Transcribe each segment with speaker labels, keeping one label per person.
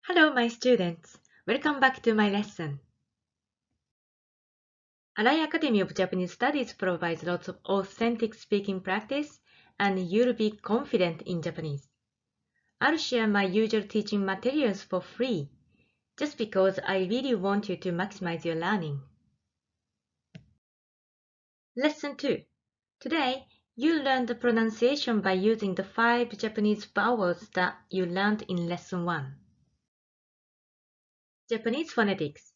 Speaker 1: Hello, my students. Welcome back to my lesson. Arai Academy of Japanese Studies provides lots of authentic speaking practice, and you'll be confident in Japanese. I'll share my usual teaching materials for free, just because I really want you to maximize your learning. Lesson 2. Today, you'll learn the pronunciation by using the 5 Japanese vowels that you learned in Lesson 1. Japanese phonetics.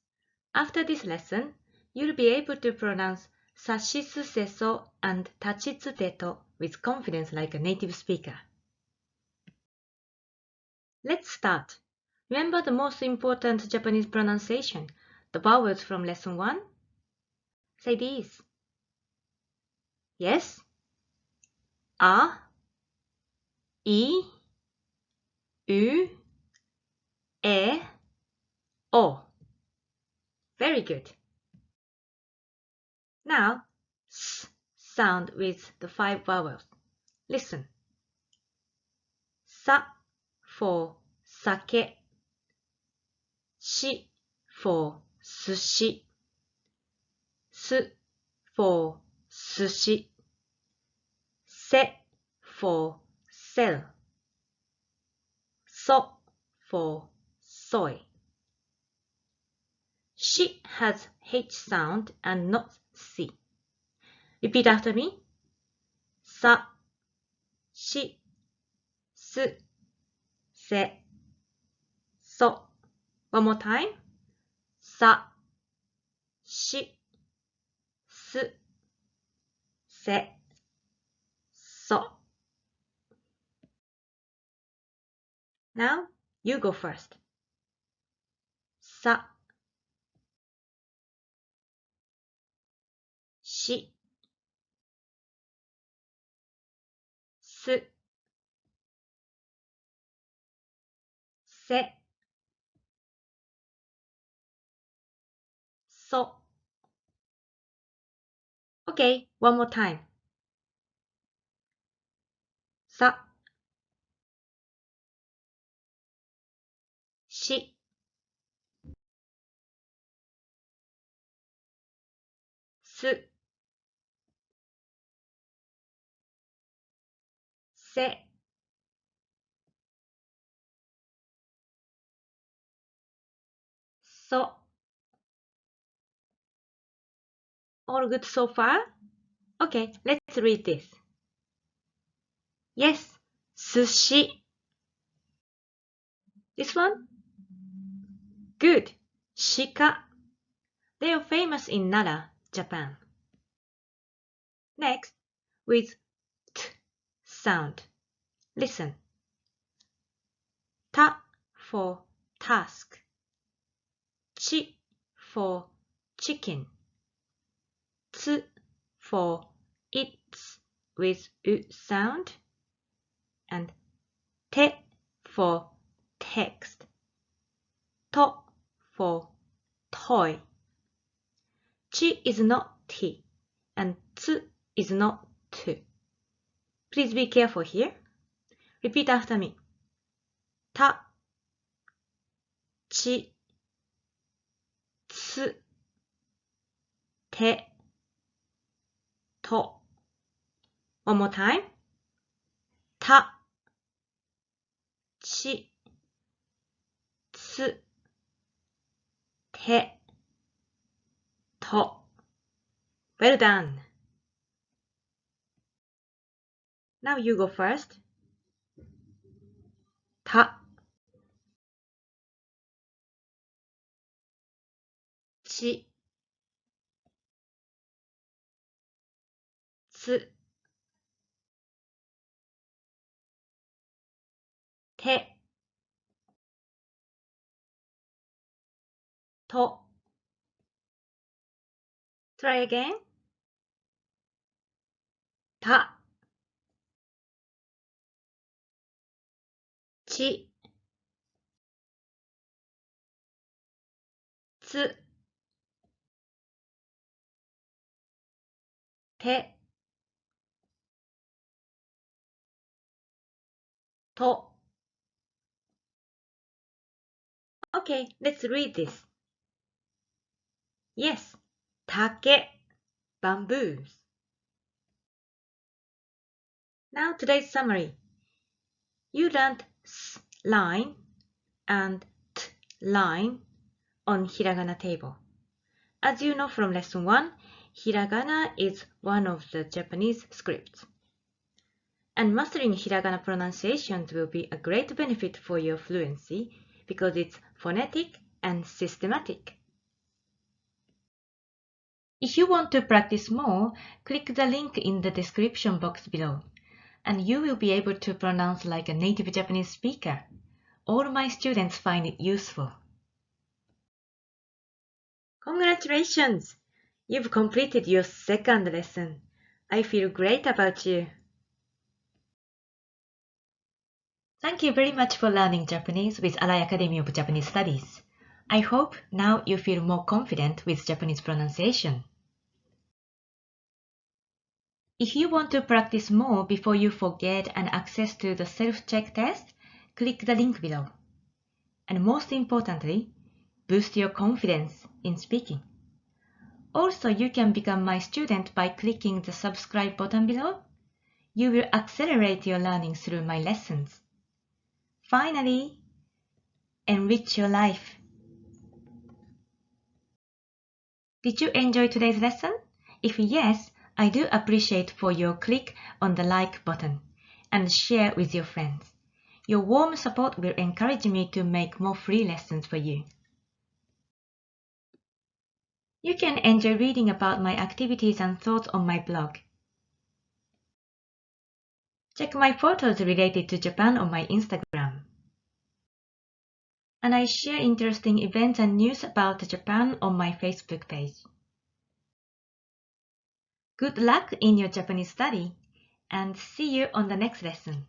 Speaker 1: After this lesson, you'll be able to pronounce sashisuseso and tachitsuteto with confidence like a native speaker. Let's start. Remember the most important Japanese pronunciation, the vowels from lesson 1? Say these. Yes? A, I, U, E, O. Very good. Now, S sound with the 5 vowels. Listen. Sa for sake, shi for sushi, su for sushi, se for sell, so for soy. Shi has H sound and not C. Repeat after me. Sa, shi, su, se, so. One more time. Sa, shi, su, se, so. Now, you go first. Sa, shi, su, se, so. Okay, one more time. Sa, shi, su, se, so. All good so far? Okay, let's read this. Yes, sushi. This one? Good. Shika. They are famous in Nara, Japan. Next, with t sound. Listen. Ta for task. Chi for chicken. Tsu for it's with u sound. And te for text. To for toy. Chi is not t, and tsu is not t. Please be careful here. Repeat after me. Ta, chi, tsu, te, to. One more time. Ta, chi, tsu, te, to. Well done. Now you go first. Ta, chi, tsu, te, to. Try again. Ta, chi, tsu, te, to. Okay, let's read this. Yes, take, bamboos. Now today's summary. You learned s line and t line on hiragana table. As you know from lesson 1, hiragana is one of the Japanese scripts. And mastering hiragana pronunciations will be a great benefit for your fluency because it's phonetic and systematic. If you want to practice more, click the link in the description box below, and you will be able to pronounce like a native Japanese speaker. All my students find it useful. Congratulations! You've completed your second lesson. I feel great about you. Thank you very much for learning Japanese with Arai Academy of Japanese Studies. I hope now you feel more confident with Japanese pronunciation. If you want to practice more before you forget and access to the self-check test, click the link below. And most importantly, boost your confidence in speaking. Also, you can become my student by clicking the subscribe button below. You will accelerate your learning through my lessons. Finally, enrich your life. Did you enjoy today's lesson? If yes, I do appreciate for your click on the like button and share with your friends. Your warm support will encourage me to make more free lessons for you. You can enjoy reading about my activities and thoughts on my blog. Check my photos related to Japan on my Instagram. And I share interesting events and news about Japan on my Facebook page. Good luck in your Japanese study, and see you on the next lesson.